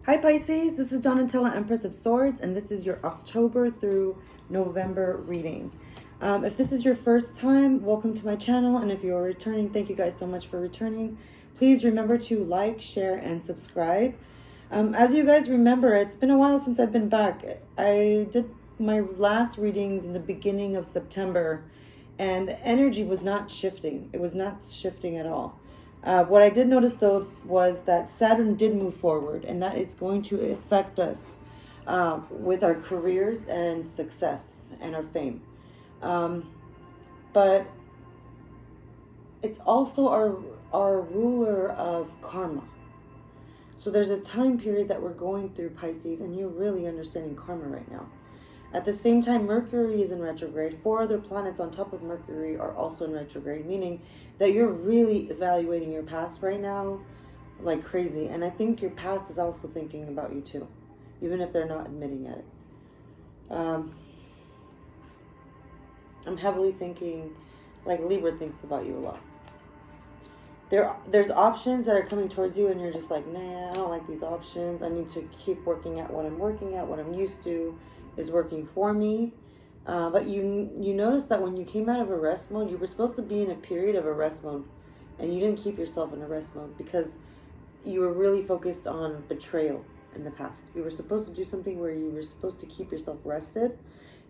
Hi Pisces, this is Donatella, Empress of Swords, and this is your October through November reading. If this is your first time, welcome to my channel, and if you're returning, thank you guys so much for returning. Please remember to like, share, and subscribe. As you guys remember, it's been a while since I've been back. I did my last readings in the beginning of September, and the energy was not shifting. It was not shifting at all. What I did notice, though, was that Saturn did move forward, and that is going to affect us with our careers and success and our fame. But it's also our ruler of karma. So there's a time period that we're going through, Pisces, and you're really understanding karma right now. At the same time, Mercury is in retrograde. 4 other planets on top of Mercury are also in retrograde, meaning that you're really evaluating your past right now like crazy. And I think your past is also thinking about you too, even if they're not admitting at it. I'm heavily thinking, like Libra thinks about you a lot. There's options that are coming towards you and you're just like, nah, I don't like these options. I need to keep working at what I'm working at, what I'm used to is working for me. But you notice that when you came out of arrest mode, you were supposed to be in a period of arrest mode, and you didn't keep yourself in arrest mode because you were really focused on betrayal in the past. You were supposed to do something where you were supposed to keep yourself rested,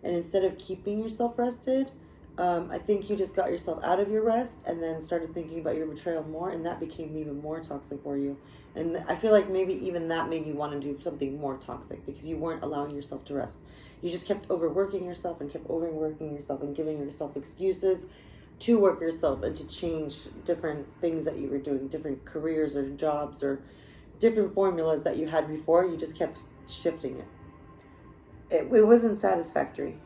and instead of keeping yourself rested, I think you just got yourself out of your rest and then started thinking about your betrayal more, and that became even more toxic for you. And I feel like maybe even that made you want to do something more toxic because you weren't allowing yourself to rest. You just kept overworking yourself and kept overworking yourself and giving yourself excuses to work yourself and to change different things that you were doing, different careers or jobs or different formulas that you had before. You just kept shifting it. It wasn't satisfactory.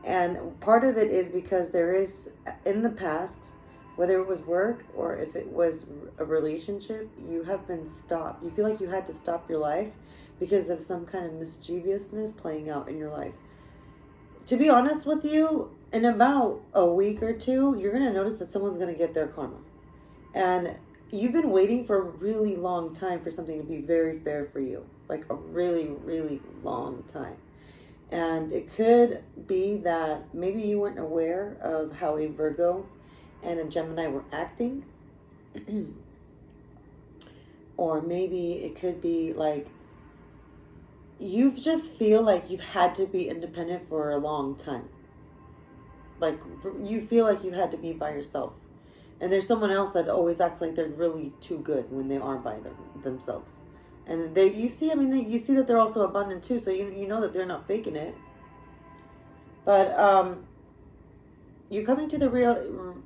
And part of it is because there is, in the past, whether it was work or if it was a relationship, you have been stopped. You feel like you had to stop your life because of some kind of mischievousness playing out in your life. To be honest with you, in about a week or two, you're going to notice that someone's going to get their karma. And you've been waiting for a really long time for something to be very fair for you. Like a really, really long time. And it could be that maybe you weren't aware of how a Virgo and a Gemini were acting. Or maybe it could be like you just feel like you've had to be independent for a long time. Like you feel like you've had to be by yourself. And there's someone else that always acts like they're really too good when they are by themselves. And you see that they're also abundant too, so you know that they're not faking it. But you're coming to the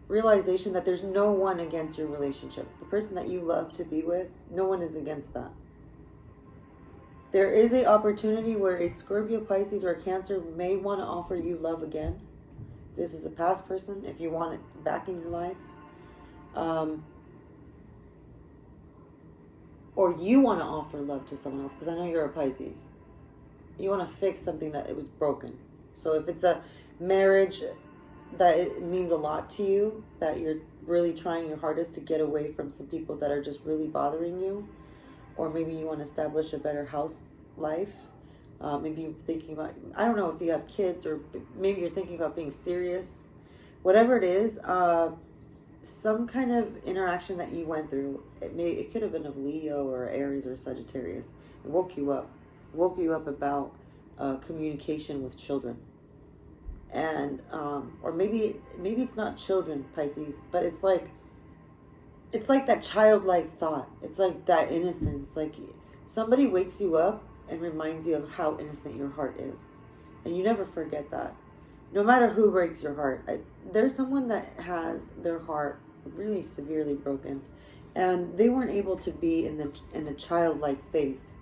realization that there's no one against your relationship. The person that you love to be with, no one is against that. There is an opportunity where a Scorpio, Pisces, or a Cancer may want to offer you love again. This is a past person, if you want it back in your life. Or you want to offer love to someone else, because I know you're a Pisces. You want to fix something that it was broken. So if it's a marriage that it means a lot to you, that you're really trying your hardest to get away from some people that are just really bothering you, or maybe you want to establish a better house life. Maybe you're thinking about, I don't know if you have kids, or maybe you're thinking about being serious. Whatever it is, some kind of interaction that you went through, it could have been of Leo or Aries or Sagittarius. It woke you up. It woke you up about communication with children. And or maybe it's not children, Pisces, but it's like that childlike thought. It's like that innocence. Like somebody wakes you up and reminds you of how innocent your heart is. And you never forget that. No matter who breaks your heart. There's someone that has their heart really severely broken. And they weren't able to be in a childlike phase.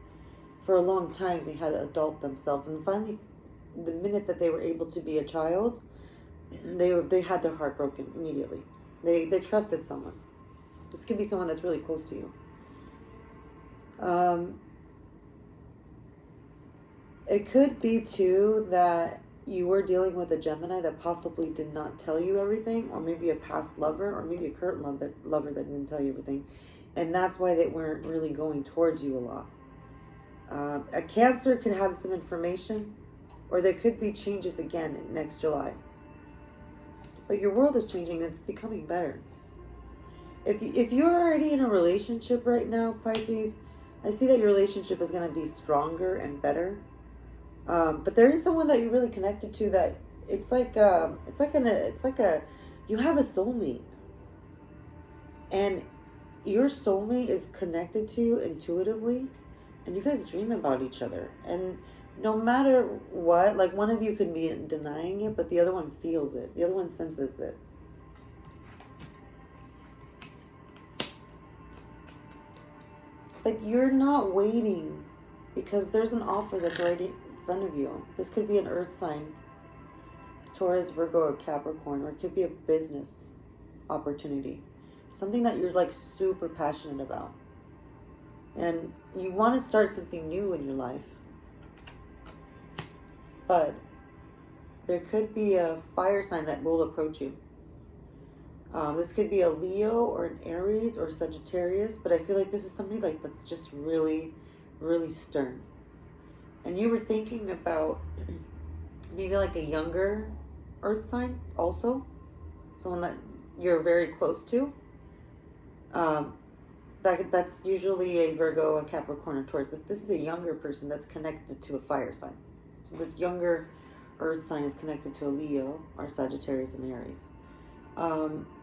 For a long time, they had to adult themselves. And finally, the minute that they were able to be a child, they had their heart broken immediately. They trusted someone. This could be someone that's really close to you. It could be, too, that you were dealing with a Gemini that possibly did not tell you everything, or maybe a past lover, or maybe a current lover that didn't tell you everything. And that's why they weren't really going towards you a lot. A Cancer could have some information, or there could be changes again next July. But your world is changing and it's becoming better. If you're already in a relationship right now, Pisces, I see that your relationship is going to be stronger and better. But there is someone that you're really connected to that you have a soulmate. And your soulmate is connected to you intuitively, and you guys dream about each other. And no matter what, like one of you could be denying it, but the other one feels it. The other one senses it. But you're not waiting because there's an offer that's already in front of you. This could be an earth sign, Taurus, Virgo, or Capricorn, or it could be a business opportunity. Something that you're like super passionate about. And you want to start something new in your life. But there could be a fire sign that will approach you. This could be a Leo or an Aries or Sagittarius, but I feel like this is somebody like that's just really, really stern. And you were thinking about maybe like a younger earth sign also, someone that you're very close to. That's usually a Virgo, a Capricorn, or Taurus, but this is a younger person that's connected to a fire sign. So this younger earth sign is connected to a Leo or Sagittarius and Aries.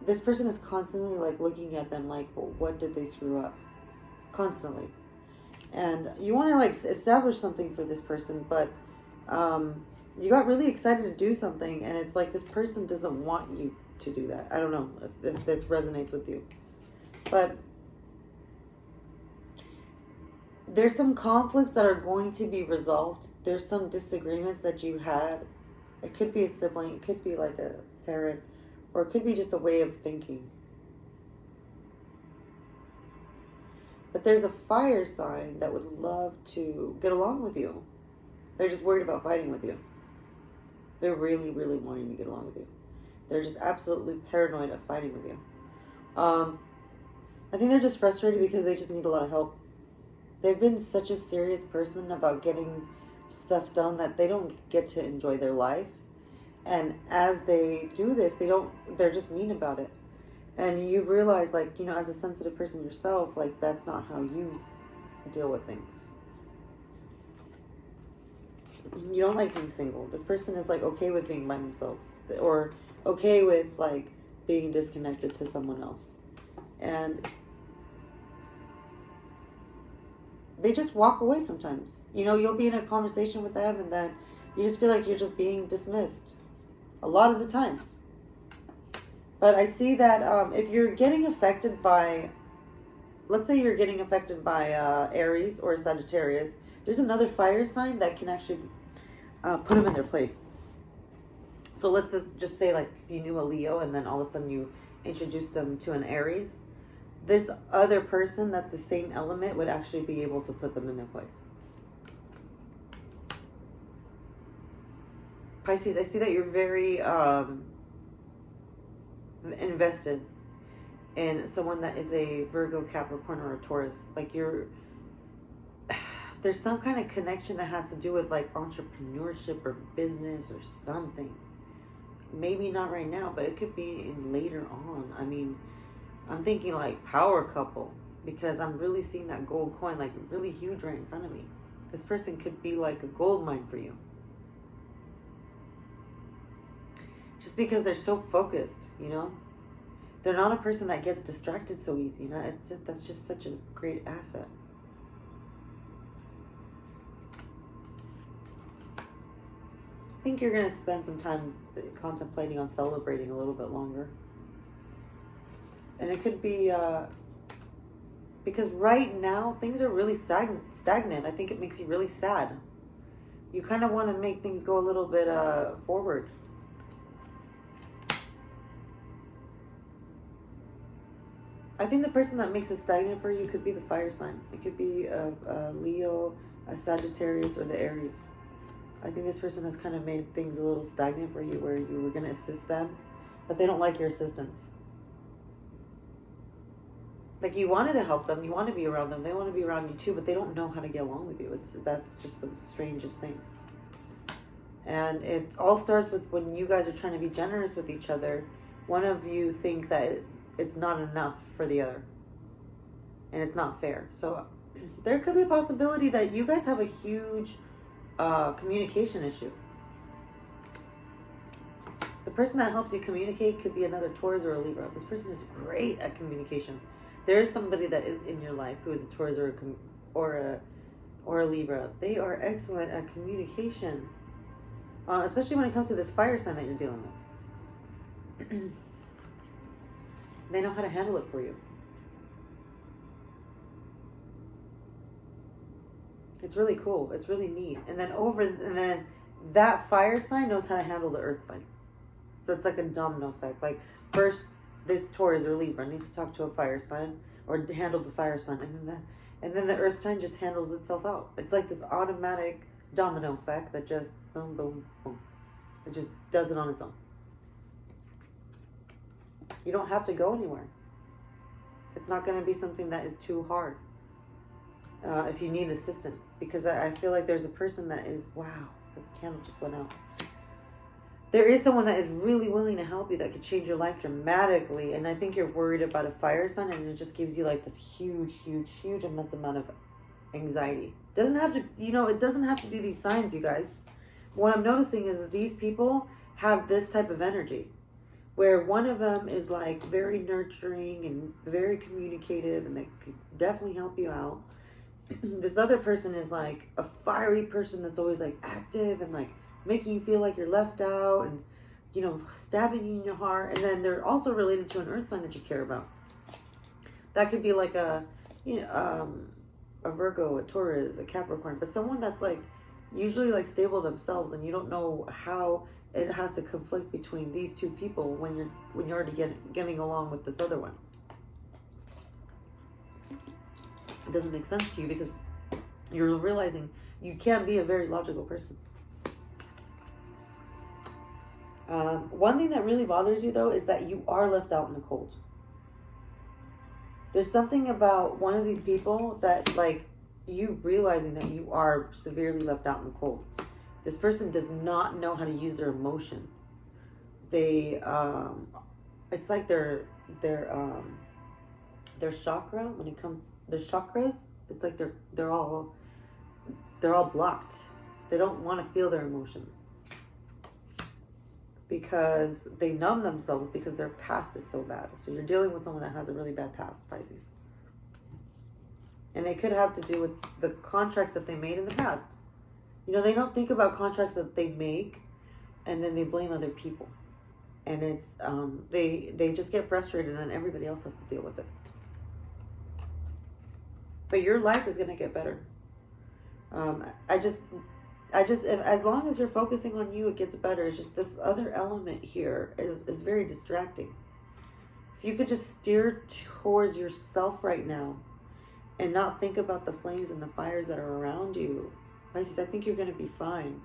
This person is constantly like looking at them like, well, what did they screw up? Constantly. And you want to like establish something for this person, but you got really excited to do something, and it's like this person doesn't want you to do that. I don't know if this resonates with you. But there's some conflicts that are going to be resolved. There's some disagreements that you had. It could be a sibling. It could be like a parent. Or it could be just a way of thinking. But there's a fire sign that would love to get along with you. They're just worried about fighting with you. They're really, really wanting to get along with you. They're just absolutely paranoid of fighting with you. I think they're just frustrated because they just need a lot of help. They've been such a serious person about getting stuff done that they don't get to enjoy their life. And as they do this, they're just mean about it. And you've realized, like, as a sensitive person yourself, like, that's not how you deal with things. You don't like being single. This person is, like, okay with being by themselves. Or okay with, like, being disconnected to someone else. And they just walk away sometimes. You'll be in a conversation with them and then you just feel like you're just being dismissed. A lot of the times. But I see that if you're getting affected by, let's say you're getting affected by Aries or Sagittarius, there's another fire sign that can actually put them in their place. So let's just say, like, if you knew a Leo and then all of a sudden you introduced them to an Aries, this other person that's the same element would actually be able to put them in their place. Pisces, I see that you're very invested in someone that is a Virgo, Capricorn, or a Taurus. Like there's some kind of connection that has to do with like entrepreneurship or business or something. Maybe not right now, but it could be in later on. I mean, I'm thinking like power couple, because I'm really seeing that gold coin like really huge right in front of me. This person could be like a gold mine for you. Just because they're so focused, They're not a person that gets distracted so easy, That's just such a great asset. I think you're going to spend some time contemplating on celebrating a little bit longer. And it could be, because right now, things are really stagnant. I think it makes you really sad. You kind of want to make things go a little bit forward. I think the person that makes it stagnant for you could be the fire sign. It could be a Leo, a Sagittarius, or the Aries. I think this person has kind of made things a little stagnant for you, where you were going to assist them, but they don't like your assistance. Like, you wanted to help them, you want to be around them, they want to be around you too, but they don't know how to get along with you. That's just the strangest thing. And it all starts with when you guys are trying to be generous with each other. One of you think that it's not enough for the other, and it's not fair. So there could be a possibility that you guys have a huge communication issue. The person that helps you communicate could be another Taurus or a Libra. This person is great at communication. There is somebody that is in your life who is a Taurus or a Libra. They are excellent at communication, especially when it comes to this fire sign that you're dealing with. They know how to handle it for you. It's really cool. It's really neat. And then that fire sign knows how to handle the earth sign. So it's like a domino effect. Like, first, this Taurus or Libra needs to talk to a fire sign or handle the fire sign, and then the earth sign just handles itself out. It's like this automatic domino effect that just boom, boom, boom. It just does it on its own. You don't have to go anywhere. It's not going to be something that is too hard. If you need assistance, because I feel like there's a person that is, wow, the candle just went out. There is someone that is really willing to help you that could change your life dramatically. And I think you're worried about a fire sign, and it just gives you like this huge, huge, huge immense amount of anxiety. Doesn't have to, it doesn't have to be these signs, you guys. What I'm noticing is that these people have this type of energy, where one of them is like very nurturing and very communicative, and they could definitely help you out. This other person is like a fiery person that's always like active and like making you feel like you're left out and, stabbing you in your heart. And then they're also related to an earth sign that you care about. That could be like a Virgo, a Taurus, a Capricorn, but someone that's like usually like stable themselves, and you don't know how it has to conflict between these two people when you're already getting along with this other one. It doesn't make sense to you because you're realizing you can't be a very logical person. One thing that really bothers you, though, is that you are left out in the cold. There's something about one of these people that, like, you realizing that you are severely left out in the cold. This person does not know how to use their emotion. They, it's like their chakra, when it comes, their chakras, it's like they're all blocked. They don't want to feel their emotions because they numb themselves because their past is so bad. So you're dealing with someone that has a really bad past, Pisces. And it could have to do with the contracts that they made in the past. They don't think about contracts that they make, and then they blame other people. And it's, they just get frustrated, and then everybody else has to deal with it. But your life is going to get better. As long as you're focusing on you, it gets better. It's just this other element here is very distracting. If you could just steer towards yourself right now and not think about the flames and the fires that are around you, Pisces, I think you're going to be fine.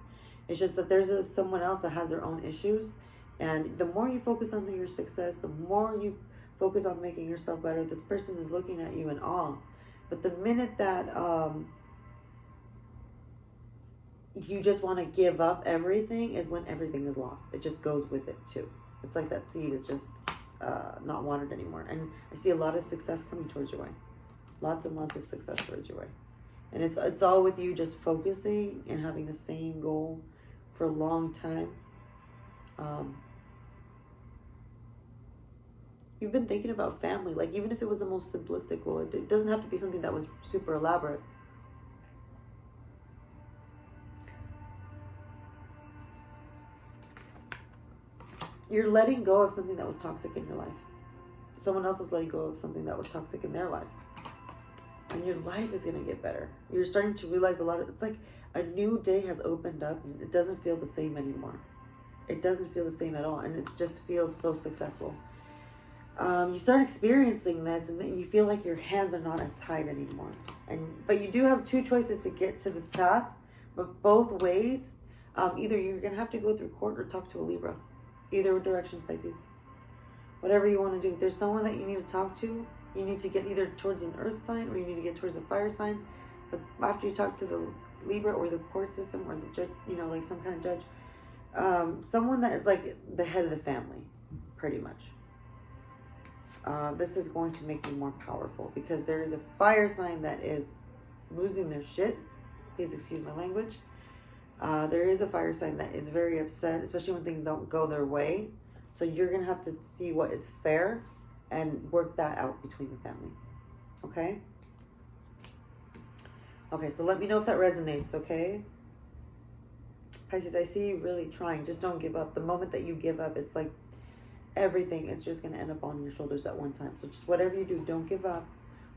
It's just that there's someone else that has their own issues. And the more you focus on your success, the more you focus on making yourself better, this person is looking at you in awe. But the minute that you just want to give up everything is when everything is lost. It just goes with it too. It's like that seed is just not wanted anymore. And I see a lot of success coming towards your way. Lots and lots of success towards your way. And it's all with you just focusing and having the same goal for a long time. You've been thinking about family, like even if it was the most simplistic goal, it doesn't have to be something that was super elaborate. You're letting go of something that was toxic in your life. Someone else is letting go of something that was toxic in their life. And your life is going to get better. You're starting to realize it's like a new day has opened up, and it doesn't feel the same anymore. It doesn't feel the same at all, and it just feels so successful. You start experiencing this, and then you feel like your hands are not as tied anymore. But you do have two choices to get to this path, but both ways, either you're going to have to go through court or talk to a Libra. Either direction, Pisces. Whatever you want to do. There's someone that you need to talk to You need to get either towards an earth sign or you need to get towards a fire sign. But after you talk to the Libra or the court system or the judge, you know, like some kind of judge, someone that is like the head of the family, pretty much. This is going to make you more powerful because there is a fire sign that is losing their shit. Please excuse my language. There is a fire sign that is very upset, especially when things don't go their way. So you're going to have to see what is fair and work that out between the family. Okay? Okay, so let me know if that resonates, okay? Pisces, I see you really trying. Just don't give up. The moment that you give up, it's like everything is just going to end up on your shoulders at one time. So just whatever you do, don't give up.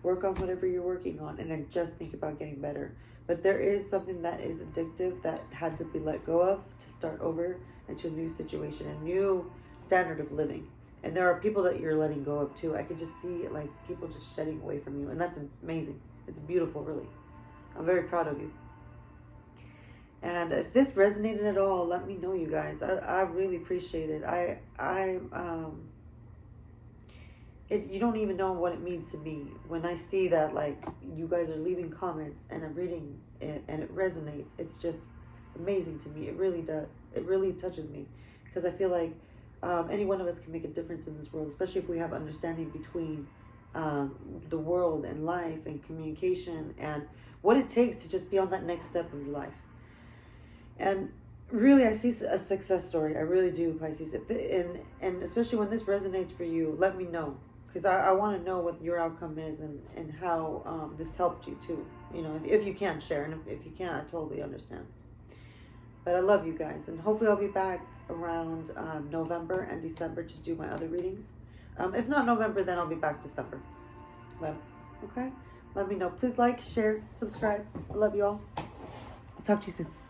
Work on whatever you're working on, and then just think about getting better. But there is something that is addictive that had to be let go of to start over into a new situation, a new standard of living. And there are people that you're letting go of too. I could just see like people just shedding away from you, and that's amazing. It's beautiful, really. I'm very proud of you. And if this resonated at all, let me know, you guys. I really appreciate it. You don't even know what it means to me when I see that, like, you guys are leaving comments and I'm reading it and it resonates. It's just amazing to me. It really does. It really touches me because I feel like any one of us can make a difference in this world, especially if we have understanding between the world and life and communication and what it takes to just be on that next step of your life. And really, I see a success story. I really do, Pisces. And especially when this resonates for you, let me know. Because I want to know what your outcome is and how this helped you too. You know, if you can't share. And if you can't, I totally understand. But I love you guys. And hopefully I'll be back around November and December to do my other readings. If not November, then I'll be back December. But, okay? Let me know. Please like, share, subscribe. I love you all. I'll talk to you soon.